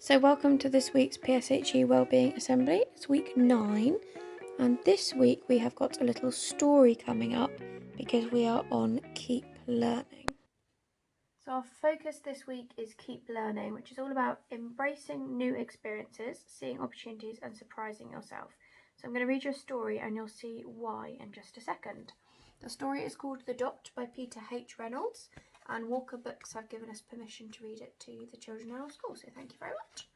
So welcome to this week's PSHE Wellbeing Assembly. It's week 9, and this week we have got a little story coming up because we are on Keep Learning. So our focus this week is Keep Learning, which is all about embracing new experiences, seeing opportunities and surprising yourself. So I'm going to read you a story and you'll see why in just a second. The story is called The Dot by Peter H. Reynolds, and Walker Books have given us permission to read it to the children in our school, so thank you very much.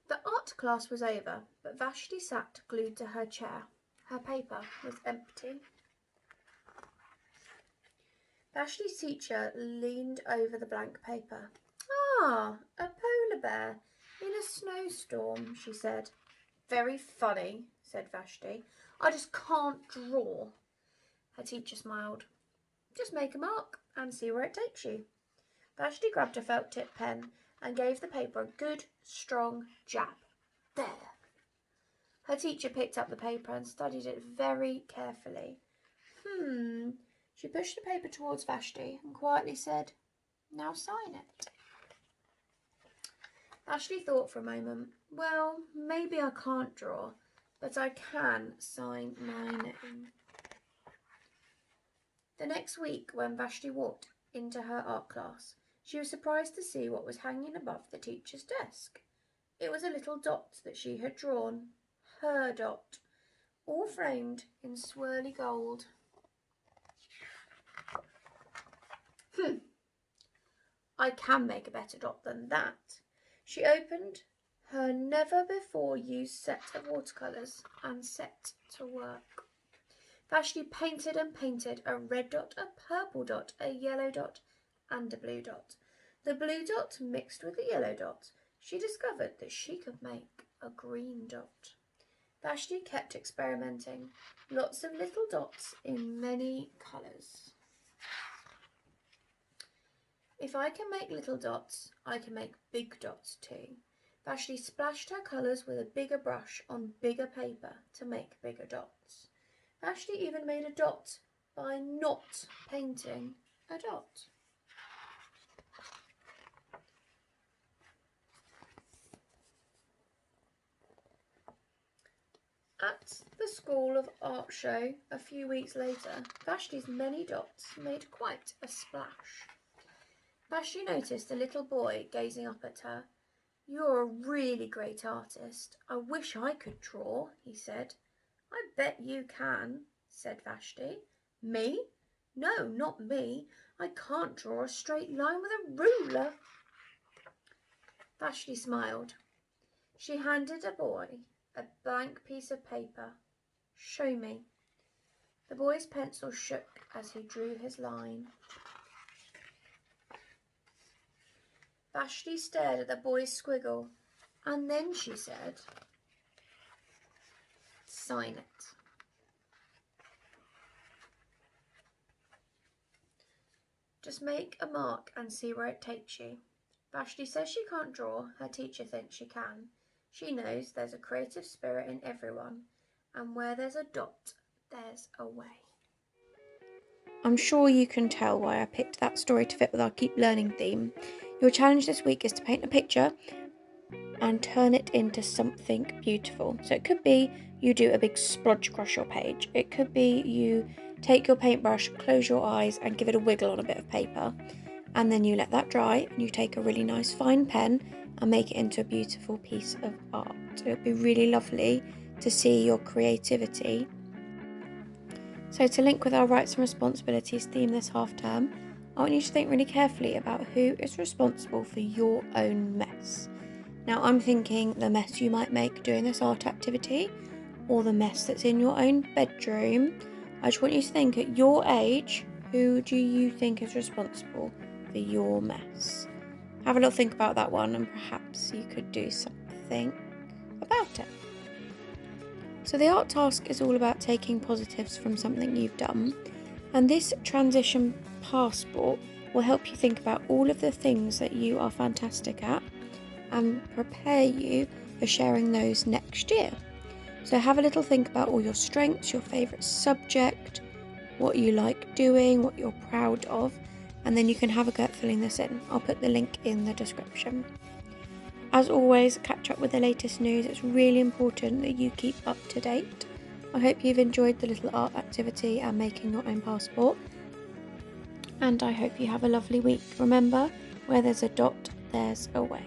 The art class was over, but Vashti sat glued to her chair. Her paper was empty. Vashti's teacher leaned over the blank paper. "Ah, a polar bear in a snowstorm," she said. "Very funny," said Vashti. "I just can't draw." Her teacher smiled. "Just make a mark and see where it takes you." Vashti grabbed a felt tip pen and gave the paper a good, strong jab. There. Her teacher picked up the paper and studied it very carefully. She pushed the paper towards Vashti and quietly said, "Now sign it." Vashti thought for a moment. "Well, maybe I can't draw, but I can sign my name." The next week, when Vashti walked into her art class, she was surprised to see what was hanging above the teacher's desk. It was a little dot that she had drawn, her dot, all framed in swirly gold. I can make a better dot than that." She opened her never-before-used set of watercolours and set to work. Vashti painted and painted a red dot, a purple dot, a yellow dot, and a blue dot. The blue dot mixed with the yellow dot. She discovered that she could make a green dot. Vashti kept experimenting, lots of little dots in many colours. "If I can make little dots, I can make big dots too." Vashti splashed her colours with a bigger brush on bigger paper to make bigger dots. Vashti even made a dot by not painting a dot. At the School of Art show a few weeks later, Vashti's many dots made quite a splash. Vashti noticed a little boy gazing up at her. "You're a really great artist. I wish I could draw," he said. "I bet you can," said Vashti. "Me? No, not me. I can't draw a straight line with a ruler." Vashti smiled. She handed a boy a blank piece of paper. "Show me." The boy's pencil shook as he drew his line. Vashti stared at the boy's squiggle, and then she said, "Sign it." "Just make a mark and see where it takes you." Vashti says she can't draw. Her teacher thinks she can. She knows there's a creative spirit in everyone, and where there's a dot, there's a way. I'm sure you can tell why I picked that story to fit with our Keep Learning theme. Your challenge this week is to paint a picture and turn it into something beautiful. So it could be you do a big splodge across your page. It could be you take your paintbrush, close your eyes and give it a wiggle on a bit of paper. And then you let that dry and you take a really nice fine pen and make it into a beautiful piece of art. It would be really lovely to see your creativity. So to link with our rights and responsibilities theme this half term, I want you to think really carefully about who is responsible for your own mess. Now I'm thinking the mess you might make doing this art activity, or the mess that's in your own bedroom. I just want you to think at your age, who do you think is responsible for your mess? Have a little think about that one and perhaps you could do something about it. So the art task is all about taking positives from something you've done, and this transition passport will help you think about all of the things that you are fantastic at and prepare you for sharing those next year. So have a little think about all your strengths, your favourite subject, what you like doing, what you're proud of, and then you can have a go at filling this in. I'll put the link in the description. As always, catch up with the latest news. It's really important that you keep up to date. I hope you've enjoyed the little art activity and making your own passport. And I hope you have a lovely week. Remember, where there's a dot, there's a way.